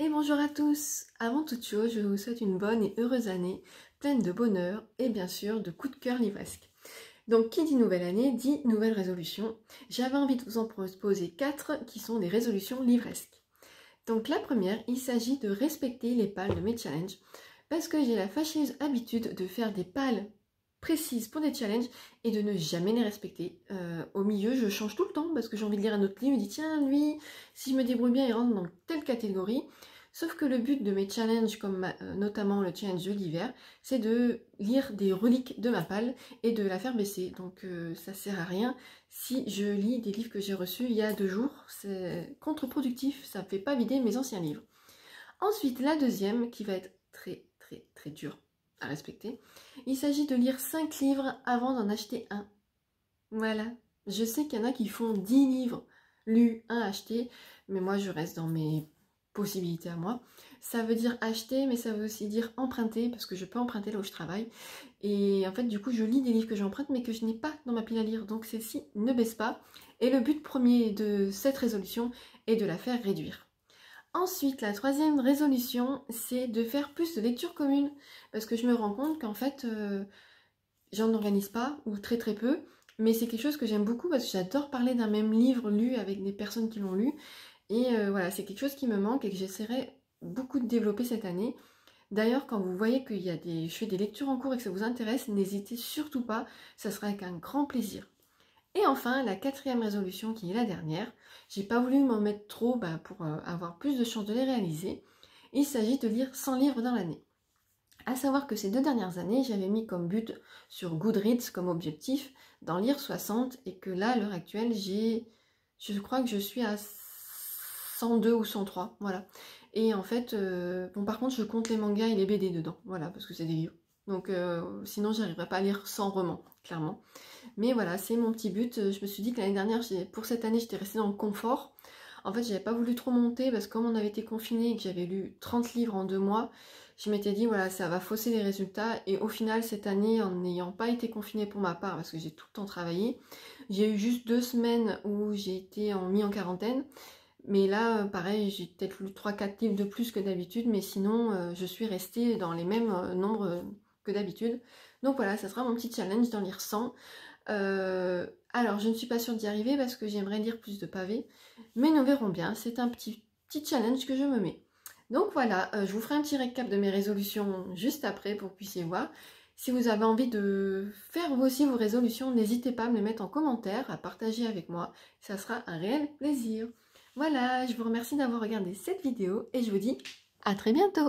Et bonjour à tous! Avant toute chose, je vous souhaite une bonne et heureuse année, pleine de bonheur et bien sûr de coups de cœur livresques. Donc qui dit nouvelle année, dit nouvelle résolution. J'avais envie de vous en proposer 4 qui sont des résolutions livresques. Donc la première, il s'agit de respecter les pales de mes challenges, parce que j'ai la fâcheuse habitude de faire des pales précises pour des challenges et de ne jamais les respecter. Au milieu, je change tout le temps parce que j'ai envie de lire un autre livre, je dis tiens, lui, si je me débrouille bien, il rentre dans telle catégorie. Sauf que le but de mes challenges, comme notamment le challenge de l'hiver, c'est de lire des reliques de ma palle et de la faire baisser. Donc ça sert à rien si je lis des livres que j'ai reçus il y a 2 jours. C'est contre-productif, ça ne fait pas vider mes anciens livres. Ensuite, la deuxième, qui va être très dure à respecter, il s'agit de lire 5 livres avant d'en acheter un. Voilà, je sais qu'il y en a qui font 10 livres lus, un acheté, mais moi je reste dans mes possibilités à moi. Ça veut dire acheter, mais ça veut aussi dire emprunter, parce que je peux emprunter là où je travaille. Et en fait, du coup, je lis des livres que j'emprunte, mais que je n'ai pas dans ma pile à lire. Donc celle-ci ne baisse pas. Et le but premier de cette résolution est de la faire réduire. Ensuite, la troisième résolution, c'est de faire plus de lecture commune. Parce que je me rends compte qu'en fait, j'en organise pas, ou très peu. Mais c'est quelque chose que j'aime beaucoup parce que j'adore parler d'un même livre lu avec des personnes qui l'ont lu. Et voilà, c'est quelque chose qui me manque et que j'essaierai beaucoup de développer cette année. D'ailleurs, quand vous voyez que je fais des lectures en cours et que ça vous intéresse, n'hésitez surtout pas, ça sera avec un grand plaisir. Et enfin, la quatrième résolution qui est la dernière, j'ai pas voulu m'en mettre trop pour avoir plus de chances de les réaliser. Il s'agit de lire 100 livres dans l'année. À savoir que ces 2 dernières années, j'avais mis comme but sur Goodreads comme objectif d'en lire 60 et que là, à l'heure actuelle, je crois que je suis à 102 ou 103, voilà. Et en fait, bon par contre, je compte les mangas et les BD dedans, voilà, parce que c'est des livres. Donc sinon, j'arriverai pas à lire 100 romans, clairement. Mais voilà, c'est mon petit but. Je me suis dit que l'année dernière, pour cette année, j'étais restée dans le confort. En fait, j'avais pas voulu trop monter parce que comme on avait été confinés et que j'avais lu 30 livres en 2 mois, je m'étais dit, voilà, ça va fausser les résultats. Et au final, cette année, en n'ayant pas été confinée pour ma part, parce que j'ai tout le temps travaillé, j'ai eu juste 2 semaines où j'ai été mis en quarantaine. Mais là, pareil, j'ai peut-être lu 3-4 livres de plus que d'habitude, mais sinon, je suis restée dans les mêmes nombres que d'habitude. Donc voilà, ça sera mon petit challenge d'en lire 100. Alors, je ne suis pas sûre d'y arriver parce que j'aimerais lire plus de pavés, mais nous verrons bien. C'est un petit challenge que je me mets. Donc voilà, je vous ferai un petit récap de mes résolutions juste après pour que vous puissiez voir. Si vous avez envie de faire vous aussi vos résolutions, n'hésitez pas à me les mettre en commentaire, à partager avec moi. Ça sera un réel plaisir. Voilà, je vous remercie d'avoir regardé cette vidéo et je vous dis à très bientôt.